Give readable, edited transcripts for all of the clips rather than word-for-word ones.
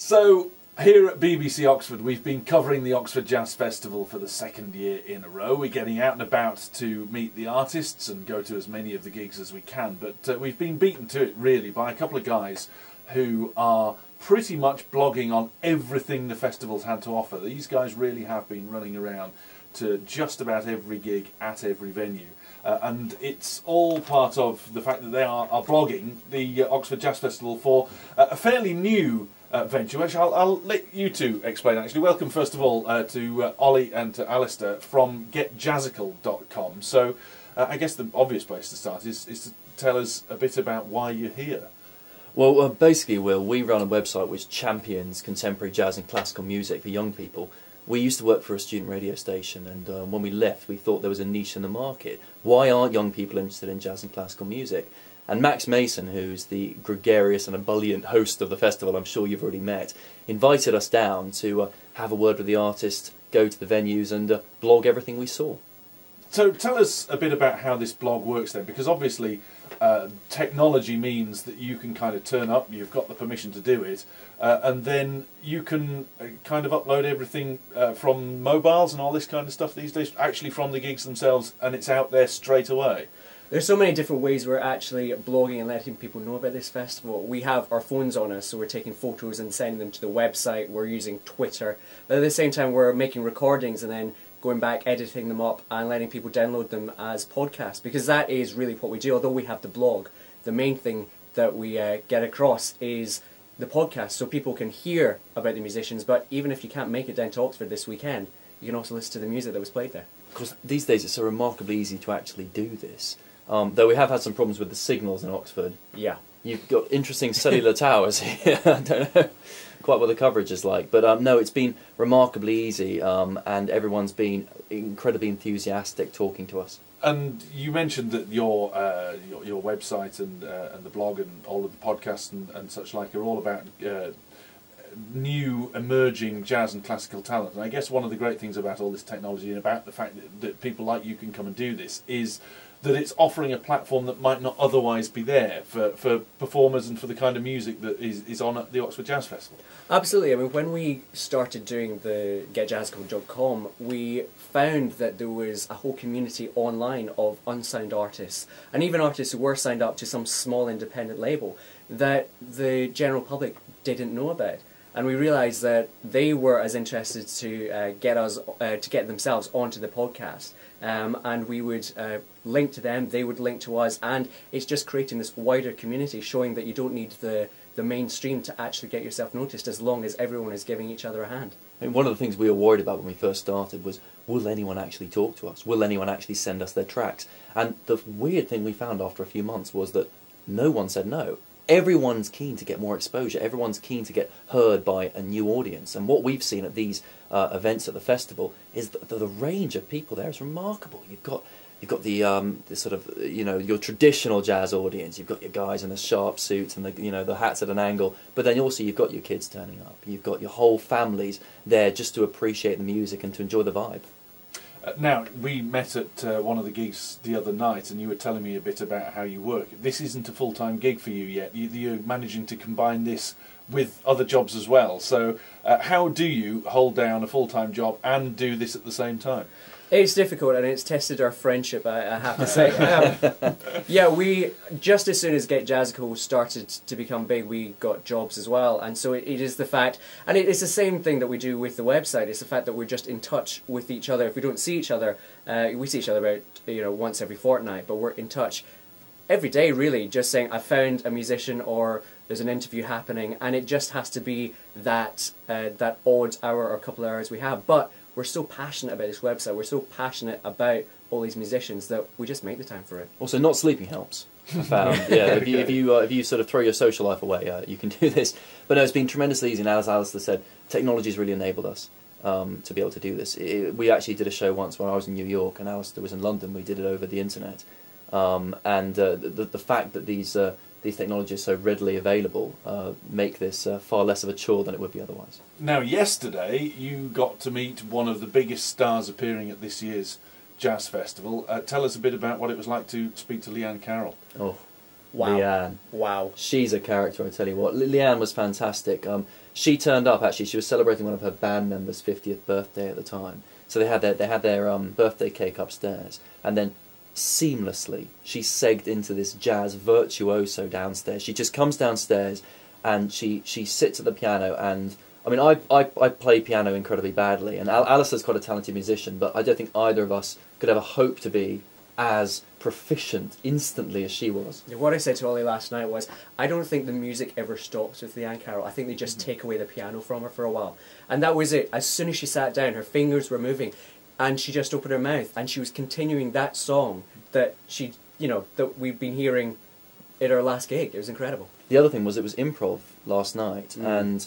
So, here at BBC Oxford, we've been covering the Oxford Jazz Festival for the second year in a row. We're getting out and about to meet the artists and go to as many of the gigs as we can, but we've been beaten to it really by a couple of guys who are pretty much blogging on everything the festival's had to offer. These guys really have been running around to just about every gig at every venue. And it's all part of the fact that they are blogging the Oxford Jazz Festival for a fairly new venture, which I'll let you two explain actually. Welcome first of all to Ollie and to Alasdair from GetJazzical.com. So I guess the obvious place to start is to tell us a bit about why you're here. Well, basically, Will, we run a website which champions contemporary jazz and classical music for young people. We used to work for a student radio station, and when we left, we thought there was a niche in the market. Why aren't young people interested in jazz and classical music? And Max Mason, who's the gregarious and ebullient host of the festival, I'm sure you've already met, invited us down to have a word with the artist, go to the venues, and blog everything we saw. So tell us a bit about how this blog works then, because obviously technology means that you can kind of turn up, you've got the permission to do it, and then you can kind of upload everything from mobiles and all this kind of stuff these days, actually from the gigs themselves, and it's out there straight away. There's so many different ways we're actually blogging and letting people know about this festival. We have our phones on us, so we're taking photos and sending them to the website. We're using Twitter. But at the same time, we're making recordings and then going back, editing them up and letting people download them as podcasts, because that is really what we do. Although we have the blog, the main thing that we get across is the podcast, so people can hear about the musicians, but even if you can't make it down to Oxford this weekend, you can also listen to the music that was played there. Because these days it's so remarkably easy to actually do this. Though we have had some problems with the signals in Oxford. Yeah. You've got interesting cellular towers here. I don't know quite what the coverage is like. But no, it's been remarkably easy, and everyone's been incredibly enthusiastic talking to us. And you mentioned that your website and the blog and all of the podcasts and such like are all about new emerging jazz and classical talent. And I guess one of the great things about all this technology and about the fact that people like you can come and do this is that it's offering a platform that might not otherwise be there for performers and for the kind of music that is on at the Oxford Jazz Festival. Absolutely. I mean, when we started doing the GetJazzical.com, we found that there was a whole community online of unsigned artists, and even artists who were signed up to some small independent label that the general public didn't know about. And we realised that they were as interested to get themselves onto the podcast, and we would link to them, they would link to us, and it's just creating this wider community, showing that you don't need the mainstream to actually get yourself noticed, as long as everyone is giving each other a hand. I mean, one of the things we were worried about when we first started was, will anyone actually talk to us? Will anyone actually send us their tracks? And the weird thing we found after a few months was that no one said no. Everyone's keen to get more exposure. Everyone's keen to get heard by a new audience. And what we've seen at these events at the festival is that the range of people there is remarkable. You've got the sort of, you know, your traditional jazz audience. You've got your guys in the sharp suits and the hats at an angle. But then also you've got your kids turning up. You've got your whole families there just to appreciate the music and to enjoy the vibe. Now, we met at one of the gigs the other night, and you were telling me a bit about how you work. This isn't a full-time gig for you yet. You're managing to combine this with other jobs as well. So how do you hold down a full-time job and do this at the same time? It's difficult, and it's tested our friendship, I have to say. Yeah, we, just as soon as GetJazzical started to become big, we got jobs as well. And so it is the fact, and it's the same thing that we do with the website, it's the fact that we're just in touch with each other. If we don't see each other, we see each other about, once every fortnight, but we're in touch every day, really, just saying, I found a musician, or there's an interview happening, and it just has to be that odd hour or couple of hours we have. But we're so passionate about this website, we're so passionate about all these musicians that we just make the time for it. Also, not sleeping helps. I found. Yeah, if you sort of throw your social life away, you can do this. But no, it's been tremendously easy, and as Alasdair said, technology's really enabled us to be able to do this. We actually did a show once when I was in New York and Alasdair was in London. We did it over the internet, and the fact that these technologies are so readily available make this far less of a chore than it would be otherwise. Now, yesterday you got to meet one of the biggest stars appearing at this year's Jazz Festival. Tell us a bit about what it was like to speak to Leanne Carroll. Oh, Wow. Leanne. Wow. She's a character, I tell you what. Leanne was fantastic. She turned up, actually. She was celebrating one of her band members' 50th birthday at the time. So they had their birthday cake upstairs. And then seamlessly, she segged into this jazz virtuoso downstairs. She just comes downstairs and she sits at the piano. And I mean, I play piano incredibly badly. And Alasdair's quite a talented musician, but I don't think either of us could ever hope to be as proficient instantly as she was. What I said to Ollie last night was, I don't think the music ever stops with Leanne Carroll. I think they just take away the piano from her for a while. And that was it. As soon as she sat down, her fingers were moving, and she just opened her mouth, and she was continuing that song that she, that we've been hearing at her last gig. It was incredible. The other thing was it was improv last night, and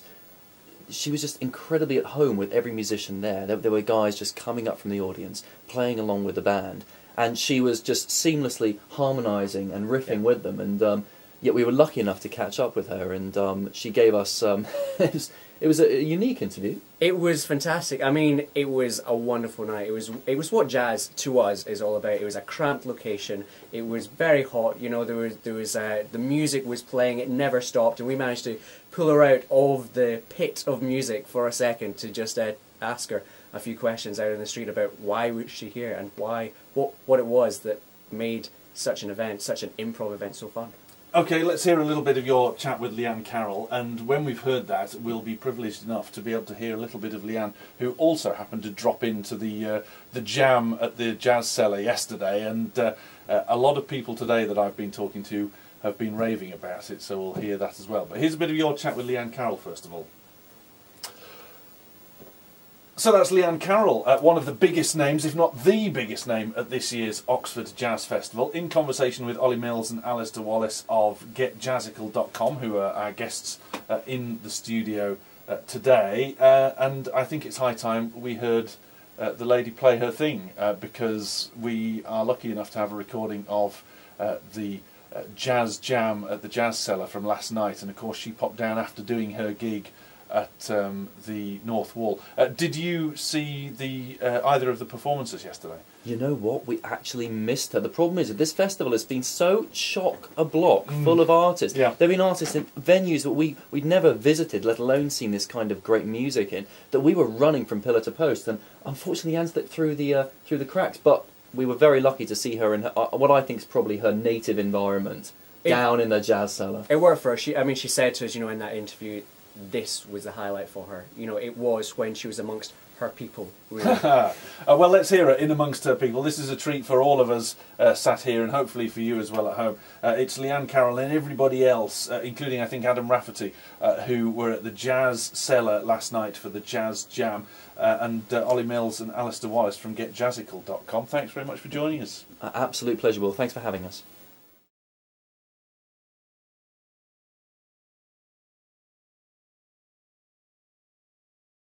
she was just incredibly at home with every musician there. There were guys just coming up from the audience, playing along with the band. And she was just seamlessly harmonising and riffing with them, and yet we were lucky enough to catch up with her, and she gave us it was a unique interview. It was fantastic. I mean, it was a wonderful night. It was what jazz to us is all about. It was a cramped location. It was very hot. There was the music was playing. It never stopped, and we managed to pull her out of the pit of music for a second to just ask her a few questions out in the street about why was she here and what it was that made such an event, such an improv event, so fun. Okay, let's hear a little bit of your chat with Leanne Carroll, and when we've heard that, we'll be privileged enough to be able to hear a little bit of Leanne, who also happened to drop into the jam at the Jazz Cellar yesterday, and a lot of people today that I've been talking to have been raving about it, so we'll hear that as well. But here's a bit of your chat with Leanne Carroll first of all. So that's Leanne Carroll, one of the biggest names, if not the biggest name, at this year's Oxford Jazz Festival, in conversation with Ollie Mills and Alasdair Wallace of GetJazzical.com, who are our guests in the studio today. And I think it's high time we heard the lady play her thing, because we are lucky enough to have a recording of the Jazz Jam at the Jazz Cellar from last night, and of course she popped down after doing her gig at the North Wall. Did you see either of the performances yesterday? You know what? We actually missed her. The problem is that this festival has been so chock-a-block full of artists. Yeah. There have been artists in venues that we'd never visited, let alone seen this kind of great music in, that we were running from pillar to post, and unfortunately Anne slipped through the cracks. But we were very lucky to see her in what I think is probably her native environment, down in the Jazz Cellar. It worked for her. She said to us, in that interview, this was the highlight for her. It was when she was amongst her people. Really. Well, let's hear it in amongst her people. This is a treat for all of us sat here, and hopefully for you as well at home. It's Leanne Carroll and everybody else, including I think Adam Rafferty, who were at the Jazz Cellar last night for the Jazz Jam, and Ollie Mills and Alasdair Wallace from GetJazzical.com. Thanks very much for joining us. Absolute pleasure, Will. Thanks for having us.